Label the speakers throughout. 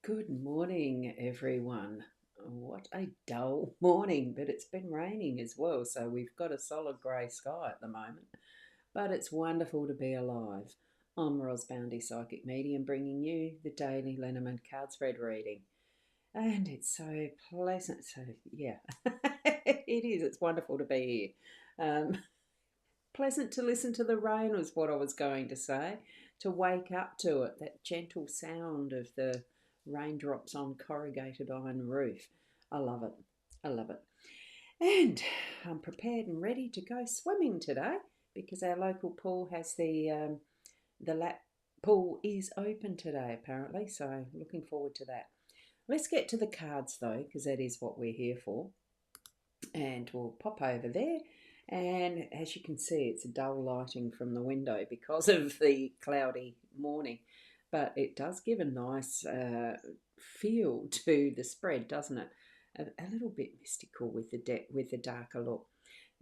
Speaker 1: Good morning, everyone. What a dull morning, but it's been raining as well, so we've got a solid grey sky at the moment. But it's wonderful to be alive. I'm Boundy, psychic medium, bringing you the daily Lenormand card spread reading. And it's so pleasant. So, yeah, it is. It's wonderful to be here. Pleasant to listen to the rain, was what I was going to say, to wake up to it, that gentle sound of the raindrops on corrugated iron roof. I love it. I love it. And I'm prepared and ready to go swimming today because our local pool has the lap pool is open today apparently, so looking forward to that. Let's get to the cards though, because that is what we're here for. And we'll pop over there, and as you can see, it's a dull lighting from the window because of the cloudy morning, but it does give a nice feel to the spread, doesn't it? A little bit mystical with the darker look.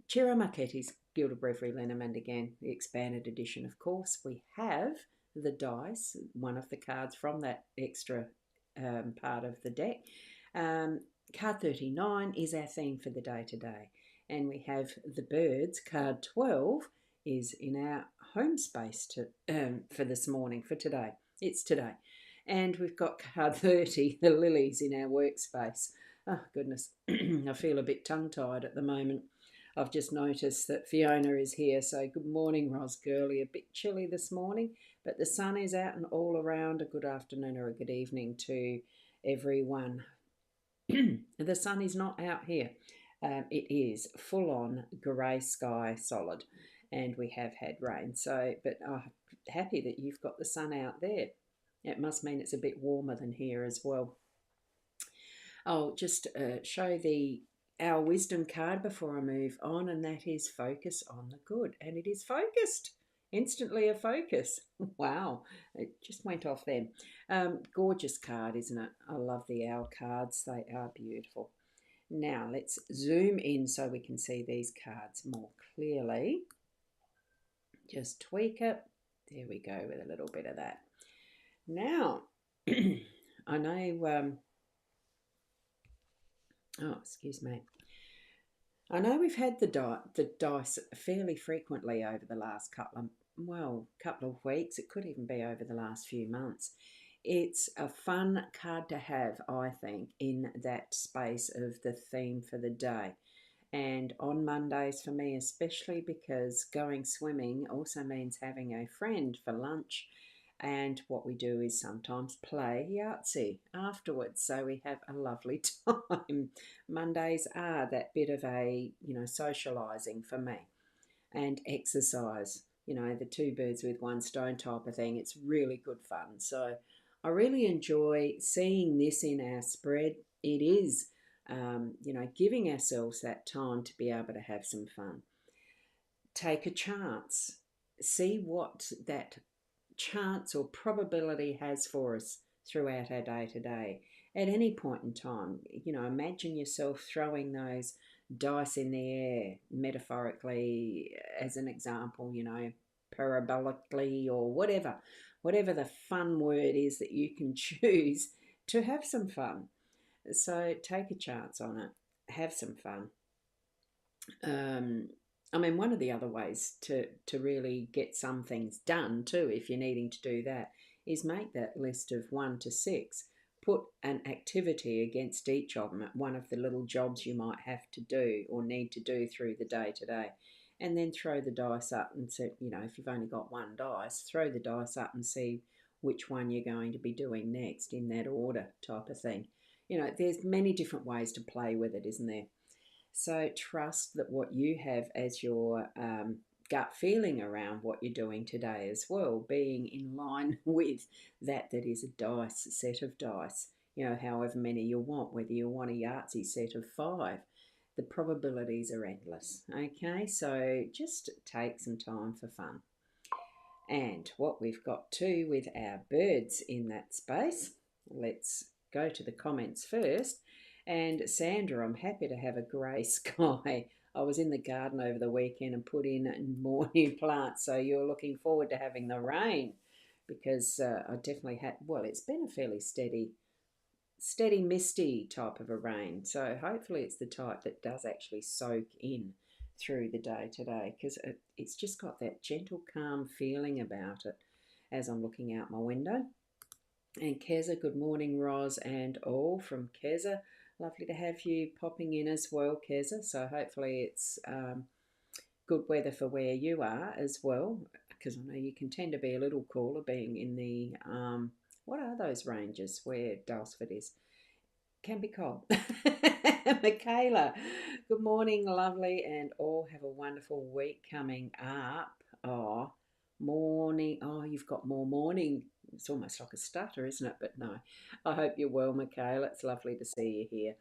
Speaker 1: Chiramaketi's Gilded Breviary Lenormand again, the expanded edition, of course. We have the dice, one of the cards from that extra part of the deck. Card 39 is our theme for the day today. And we have the birds. Card 12 is in our home space for this morning, for today. It's today. And we've got card 30, the lilies, in our workspace. Oh, goodness. I feel a bit tongue-tied at the moment. I've just noticed that Fiona is here. So good morning, Ros Girlie. A bit chilly this morning, but the sun is out and all around. A good afternoon or a good evening to everyone. The sun is not out here. It is full on grey sky, solid, and we have had rain. So, but happy that you've got the sun out there. It must mean it's a bit warmer than here as well. I'll just show our wisdom card before I move on, and that is focus on the good, and it is focused. Instantly a focus. Wow, it just went off then. Gorgeous card, isn't it? I love the owl cards. They are beautiful. Now let's zoom in so we can see these cards more clearly. Just tweak it. There we go with a little bit of that. Now, I know, excuse me. I know we've had the dice fairly frequently over the last couple of weeks. It could even be over the last few months. It's a fun card to have, I think, in that space of the theme for the day. And on Mondays for me especially, because going swimming also means having a friend for lunch, and what we do is sometimes play Yahtzee afterwards, so we have a lovely time. Mondays are that bit of a, socialising for me, and exercise, the two birds with one stone type of thing. It's really good fun. So I really enjoy seeing this in our spread. It is, giving ourselves that time to be able to have some fun. Take a chance. See what that chance or probability has for us throughout our day to day at any point in time. Imagine yourself throwing those dice in the air, metaphorically, as an example, parabolically, or whatever the fun word is that you can choose to have some fun. So take a chance on it, have some fun. One of the other ways to really get some things done too, if you're needing to do that, is make that list of 1 to 6. Put an activity against each of them, one of the little jobs you might have to do or need to do through the day today. And then throw the dice up and see, if you've only got one dice, throw the dice up and see which one you're going to be doing next in that order type of thing. There's many different ways to play with it, isn't there? So trust that what you have as your gut feeling around what you're doing today as well, being in line with that is a set of dice, however many you want, whether you want a Yahtzee set of 5, the probabilities are endless. Okay, so just take some time for fun. And what we've got too with our birds in that space, let's go to the comments first. And Sandra, I'm happy to have a grey sky. I was in the garden over the weekend and put in more new plants, so you're looking forward to having the rain, because I definitely had, it's been a fairly steady steady misty type of a rain. So hopefully it's the type that does actually soak in through the day today, because it's just got that gentle, calm feeling about it as I'm looking out my window. And Keza, good morning, Roz and all from Keza. Lovely to have you popping in as well, Keza. So hopefully it's good weather for where you are as well, because I know you can tend to be a little cooler being in the, what are those ranges where Dalesford is? Can be cold. Michaela, good morning, lovely, and all have a wonderful week coming up. Oh, morning. Oh, you've got more morning. It's almost like a stutter, isn't it? But no, I hope you're well, Michaela. It's lovely to see you here.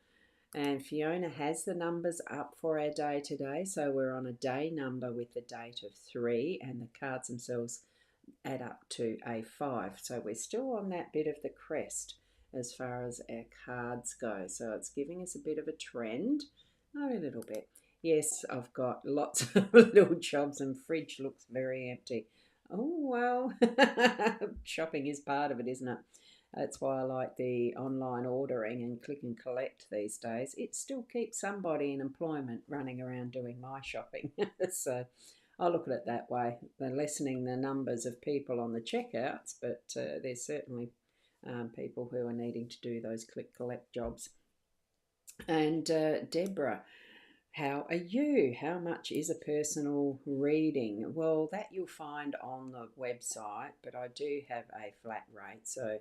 Speaker 1: And Fiona has the numbers up for our day today. So we're on a day number with the date of 3, and the cards themselves add up to a 5. So we're still on that bit of the crest as far as our cards go. So it's giving us a bit of a trend. Oh, a little bit. Yes, I've got lots of little jobs and fridge looks very empty. Oh, well, shopping is part of it, isn't it? That's why I like the online ordering and click and collect these days. It still keeps somebody in employment running around doing my shopping. So I look at it that way. They're lessening the numbers of people on the checkouts, but there's certainly people who are needing to do those click collect jobs. And Deborah, how are you? How much is a personal reading? Well, that you'll find on the website, but I do have a flat rate, so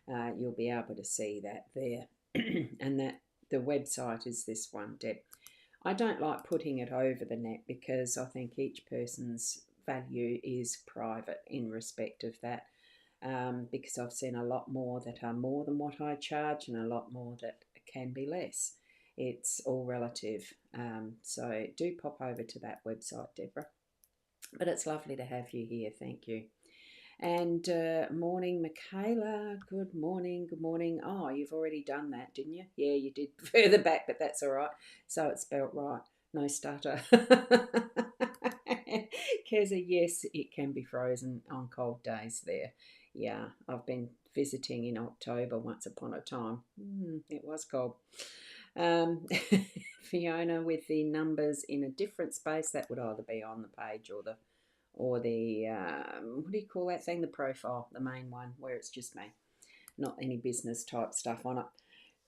Speaker 1: you'll be able to see that there. And that the website is this one, Deb. I don't like putting it over the net because I think each person's value is private in respect of that. Because I've seen a lot more that are more than what I charge and a lot more that can be less. It's all relative. So do pop over to that website, Deborah. But it's lovely to have you here. Thank you. And morning, Michaela. Good morning. Good morning. Oh, you've already done that, didn't you? Yeah, you did further back, but that's all right. So it's spelt right. No stutter. Keza, yes, it can be frozen on cold days there. Yeah, I've been visiting in October once upon a time. It was cold. Fiona, with the numbers in a different space, that would either be on the page or the what do you call that thing? The profile, the main one where it's just me, not any business type stuff on it.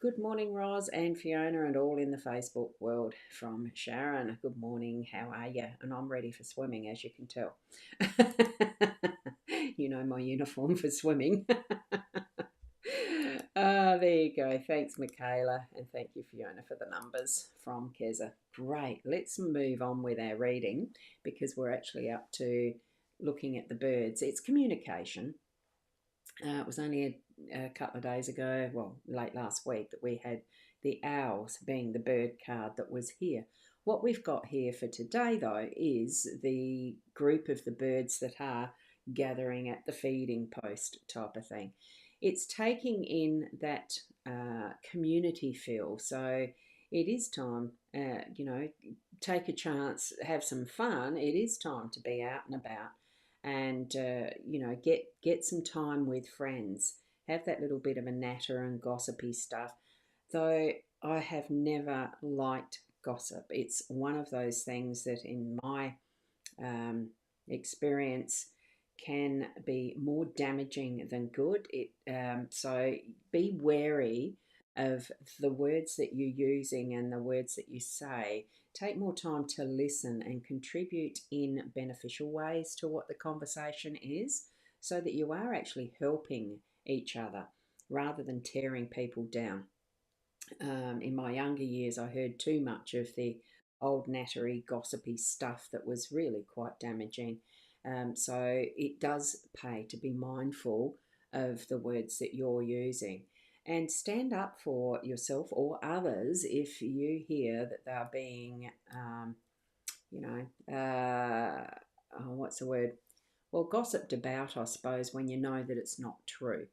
Speaker 1: Good morning, Roz and Fiona, and all in the Facebook world from Sharon. Good morning, how are you? And I'm ready for swimming, as you can tell. You know my uniform for swimming. There you go. Thanks, Michaela, and thank you, Fiona, for the numbers from Keza. Great. Let's move on with our reading because we're actually up to looking at the birds. It's communication. It was only a couple of days ago, well, late last week, that we had the owls being the bird card that was here. What we've got here for today, though, is the group of the birds that are gathering at the feeding post type of thing. It's taking in that community feel. So it is time, take a chance, have some fun. It is time to be out and about and get some time with friends, have that little bit of a natter and gossipy stuff. Though I have never liked gossip, it's one of those things that in my experience can be more damaging than good. So be wary of the words that you're using and the words that you say. Take more time to listen and contribute in beneficial ways to what the conversation is so that you are actually helping each other rather than tearing people down. In my younger years, I heard too much of the old nattery, gossipy stuff that was really quite damaging. So it does pay to be mindful of the words that you're using and stand up for yourself or others if you hear that they're being, what's the word? Well, gossiped about, I suppose, when you know that it's not true.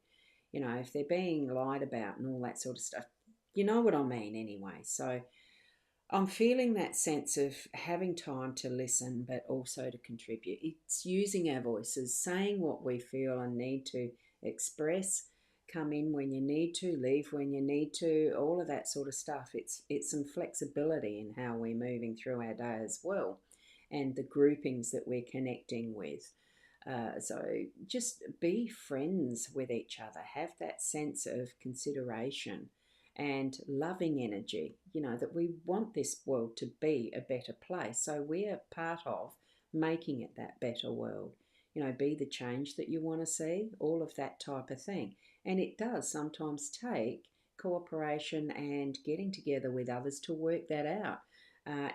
Speaker 1: If they're being lied about and all that sort of stuff, you know what I mean anyway. So I'm feeling that sense of having time to listen, but also to contribute. It's using our voices, saying what we feel and need to express, come in when you need to, leave when you need to, all of that sort of stuff. It's some flexibility in how we're moving through our day as well, and the groupings that we're connecting with. So just be friends with each other, have that sense of consideration and loving energy, that we want this world to be a better place. So we're part of making it that better world. Be the change that you want to see, all of that type of thing. And it does sometimes take cooperation and getting together with others to work that out,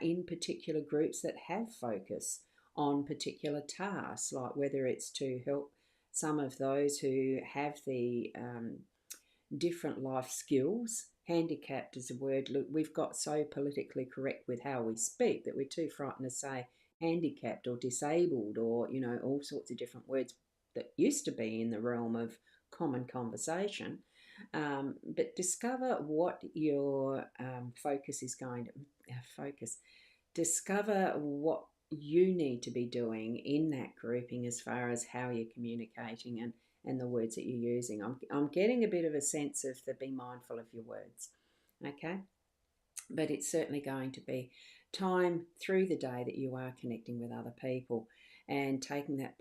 Speaker 1: in particular groups that have focus on particular tasks, like whether it's to help some of those who have the different life skills. Handicapped is a word. Look, we've got so politically correct with how we speak that we're too frightened to say handicapped or disabled, or all sorts of different words that used to be in the realm of common conversation. But discover what your focus is going to focus. Discover what you need to be doing in that grouping as far as how you're communicating and the words that you're using. I'm getting a bit of a sense of the be mindful of your words, okay? But it's certainly going to be time through the day that you are connecting with other people and taking that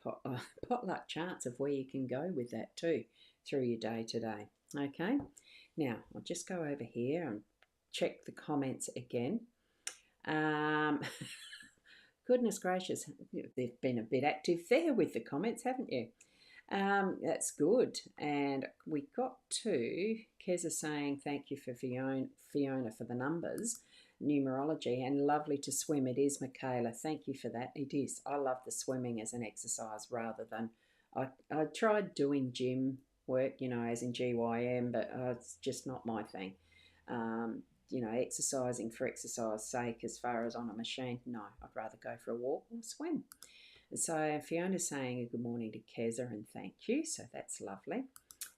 Speaker 1: potluck chance of where you can go with that too through your day today, okay? Now, I'll just go over here and check the comments again. Goodness gracious, they've been a bit active there with the comments, haven't you? That's good. And we got to Keza saying thank you for Fiona for the numbers, numerology, and lovely to swim. It is, Michaela. Thank you for that. It is. I love the swimming as an exercise rather than I tried doing gym work, as in GYM, but it's just not my thing. Exercising for exercise sake as far as on a machine, no, I'd rather go for a walk or swim. So Fiona's saying a good morning to Keza and thank you, so that's lovely.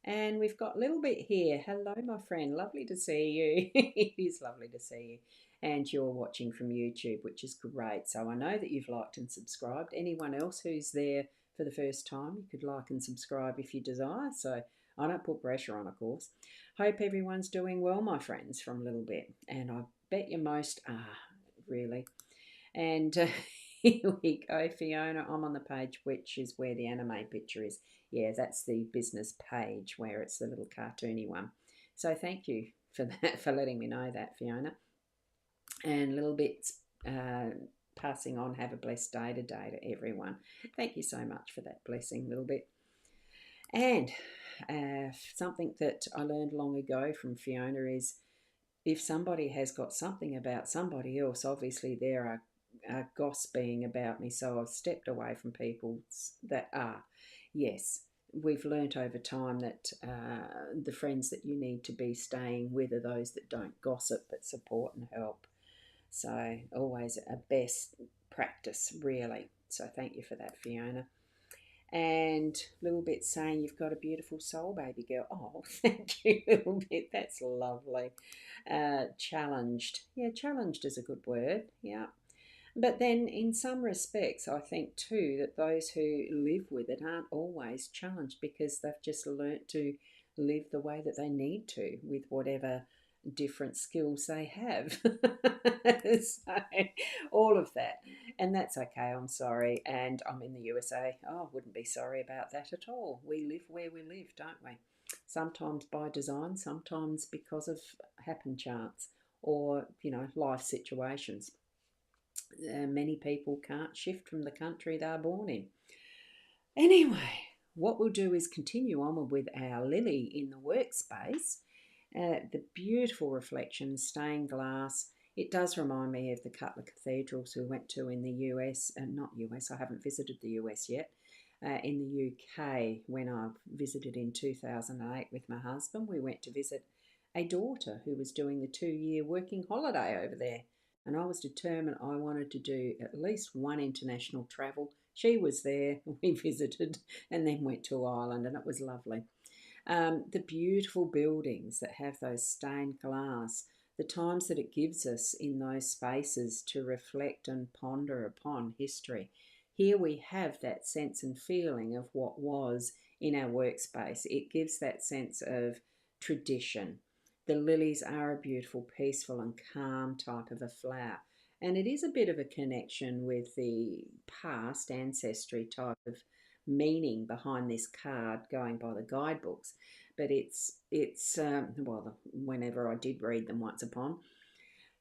Speaker 1: And we've got a little bit here. Hello, my friend, lovely to see you. It is lovely to see you. And you're watching from YouTube, which is great. So I know that you've liked and subscribed. Anyone else who's there for the first time, you could like and subscribe if you desire. So I don't put pressure on, of course. Hope everyone's doing well, my friends, from a little bit. And I bet you most are, really. And here we go, Fiona. I'm on the page, which is where the anime picture is. Yeah, that's the business page where it's the little cartoony one. So thank you for that, for letting me know that, Fiona. And little bits passing on. Have a blessed day today to everyone. Thank you so much for that blessing, little bit. And something that I learned long ago from Fiona is if somebody has got something about somebody else, obviously there are gossiping about me. So I've stepped away from people that are. Yes, we've learnt over time that the friends that you need to be staying with are those that don't gossip but support and help. So always a best practice, really. So thank you for that, Fiona. And Little Bit saying you've got a beautiful soul, baby girl. Oh, thank you, Little Bit. That's lovely. Challenged. Yeah, challenged is a good word. Yeah. But then in some respects, I think too that those who live with it aren't always challenged because they've just learnt to live the way that they need to with whatever different skills they have. So all of that. And that's okay, I'm sorry. And I'm in the USA. Oh, I wouldn't be sorry about that at all. We live where we live, don't we? Sometimes by design, sometimes because of happen chance or, life situations. Many people can't shift from the country they're born in. Anyway, what we'll do is continue on with our Lily in the workspace. The beautiful reflection, stained glass. It does remind me of the couple of cathedrals we went to in the US, not US, I haven't visited the US yet, in the UK when I visited in 2008 with my husband. We went to visit a daughter who was doing the 2-year working holiday over there. And I was determined I wanted to do at least one international travel. She was there, we visited, and then went to Ireland, and it was lovely. The beautiful buildings that have those stained glass, the times that it gives us in those spaces to reflect and ponder upon history. Here we have that sense and feeling of what was in our workspace. It gives that sense of tradition. The lilies are a beautiful, peaceful, and calm type of a flower. And it is a bit of a connection with the past ancestry type of meaning behind this card going by the guidebooks. But well, whenever I did read them once upon,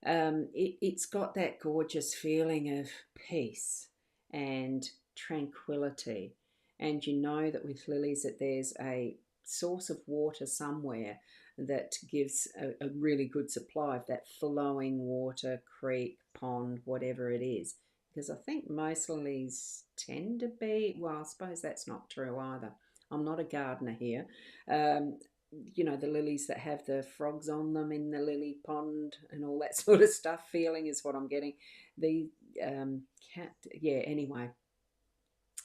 Speaker 1: it's got that gorgeous feeling of peace and tranquility. And you know that with lilies that there's a source of water somewhere that gives a really good supply of that flowing water, creek, pond, whatever it is. Because I think most lilies tend to be, well, I suppose that's not true either. I'm not a gardener here. Um, the lilies that have the frogs on them in the lily pond and all that sort of stuff feeling is what I'm getting. The cat, yeah, anyway,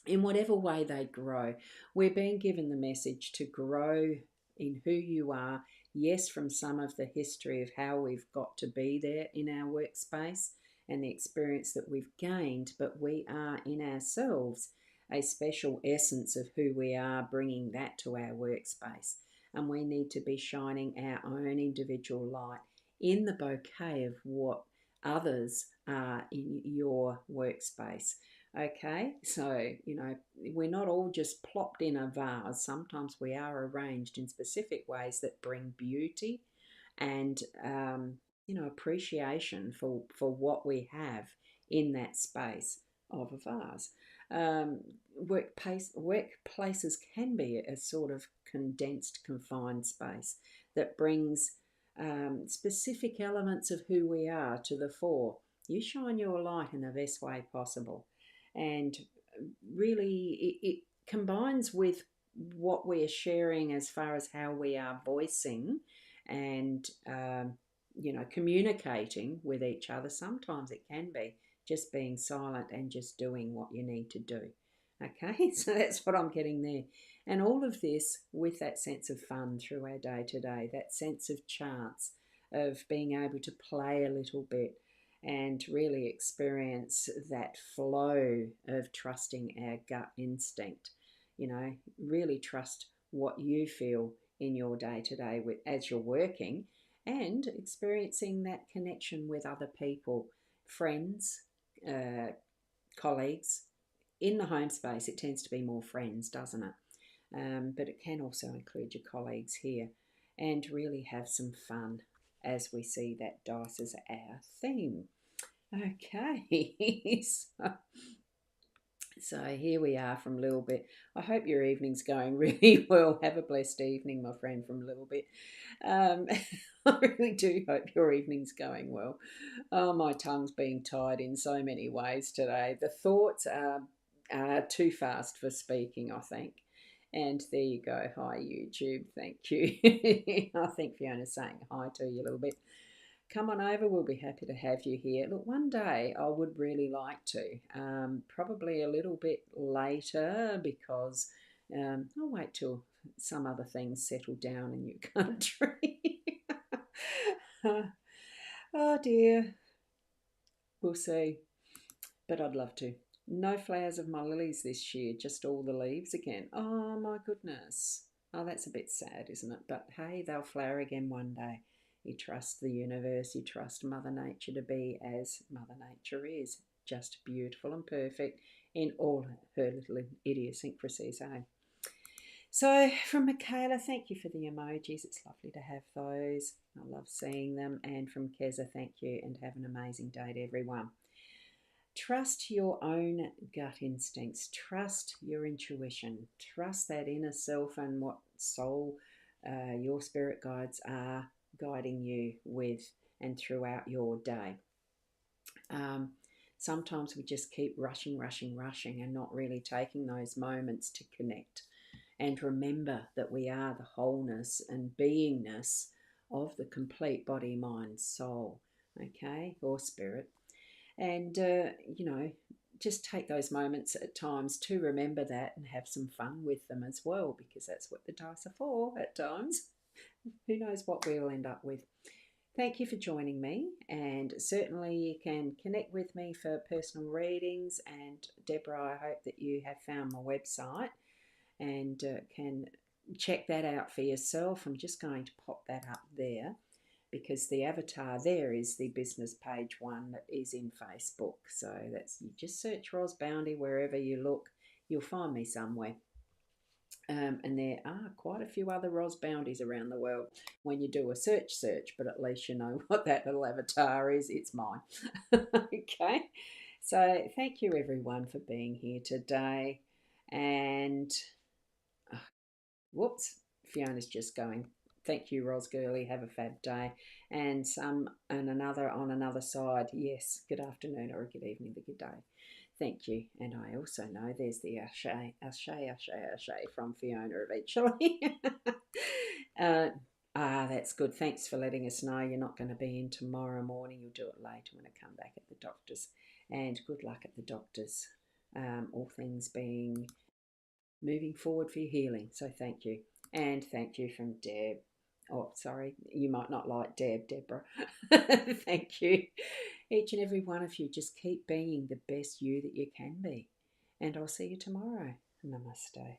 Speaker 1: in whatever way they grow, we're being given the message to grow in who you are. Yes, from some of the history of how we've got to be there in our workspace and the experience that we've gained, but we are in ourselves a special essence of who we are, bringing that to our workspace. And we need to be shining our own individual light in the bouquet of what others are in your workspace. Okay, so we're not all just plopped in a vase. Sometimes we are arranged in specific ways that bring beauty and appreciation for what we have in that space of a vase. Um, workplaces can be a sort of condensed, confined space that brings specific elements of who we are to the fore. You shine your light in the best way possible, and really it combines with what we're sharing as far as how we are voicing and communicating with each other. Sometimes it can be just being silent and just doing what you need to do. Okay, so that's what I'm getting there. And all of this with that sense of fun through our day to day, that sense of chance, of being able to play a little bit and really experience that flow of trusting our gut instinct. Really trust what you feel in your day to day as you're working, and experiencing that connection with other people, friends, uh, colleagues. In the home space, it tends to be more friends, doesn't it? But it can also include your colleagues here, and really have some fun as we see that dice as our theme. Okay, so here we are from Little Bit. I hope your evening's going really well. Have a blessed evening, my friend from Little Bit. Um, I really do hope your evening's going well. Oh, my tongue's being tied in so many ways today. The thoughts are too fast for speaking, I think. And there you go. Hi, YouTube. Thank you. I think Fiona's saying hi to you a little bit. Come on over, we'll be happy to have you here. Look, one day I would really like to, probably a little bit later, because I'll wait till some other things settle down in your country. Oh dear, we'll see, but I'd love to. No flowers of my lilies this year, just all the leaves again. Oh my goodness. Oh, that's a bit sad, isn't it? But hey, they'll flower again one day. You trust the universe, you trust Mother Nature to be as Mother Nature is, just beautiful and perfect in all her little idiosyncrasies, eh? So, from Michaela, thank you for the emojis. It's lovely to have those. I love seeing them. And from Keza, thank you, and have an amazing day to everyone. Trust your own gut instincts. Trust your intuition. Trust that inner self and what soul your spirit guides are guiding you with and throughout your day. Sometimes we just keep rushing, and not really taking those moments to connect and remember that we are the wholeness and beingness of the complete body, mind, soul, okay, or spirit. And, just take those moments at times to remember that and have some fun with them as well, because that's what the dice are for at times. Who knows what we'll end up with. Thank you for joining me, and certainly you can connect with me for personal readings. And Deborah, I hope that you have found my website and can check that out for yourself. I'm just going to pop that up there because the avatar there is the business page one that is in Facebook. So that's, you just search Boundy wherever you look, you'll find me somewhere. And there are quite a few other Boundies around the world when you do a search, but at least you know what that little avatar is. It's mine. Okay. So thank you everyone for being here today. And whoops, Fiona's just going. Thank you, Ros Girly. Have a fab day. And another on another side. Yes, good afternoon or good evening, good day. Thank you. And I also know there's the Ashe from Fiona eventually. That's good. Thanks for letting us know you're not going to be in tomorrow morning. You'll do it later when I come back at the doctor's. And good luck at the doctor's. All things being moving forward for your healing. So thank you. And thank you from Deb. Oh, sorry, you might not like Deborah. Thank you. Each and every one of you, just keep being the best you that you can be. And I'll see you tomorrow. Namaste.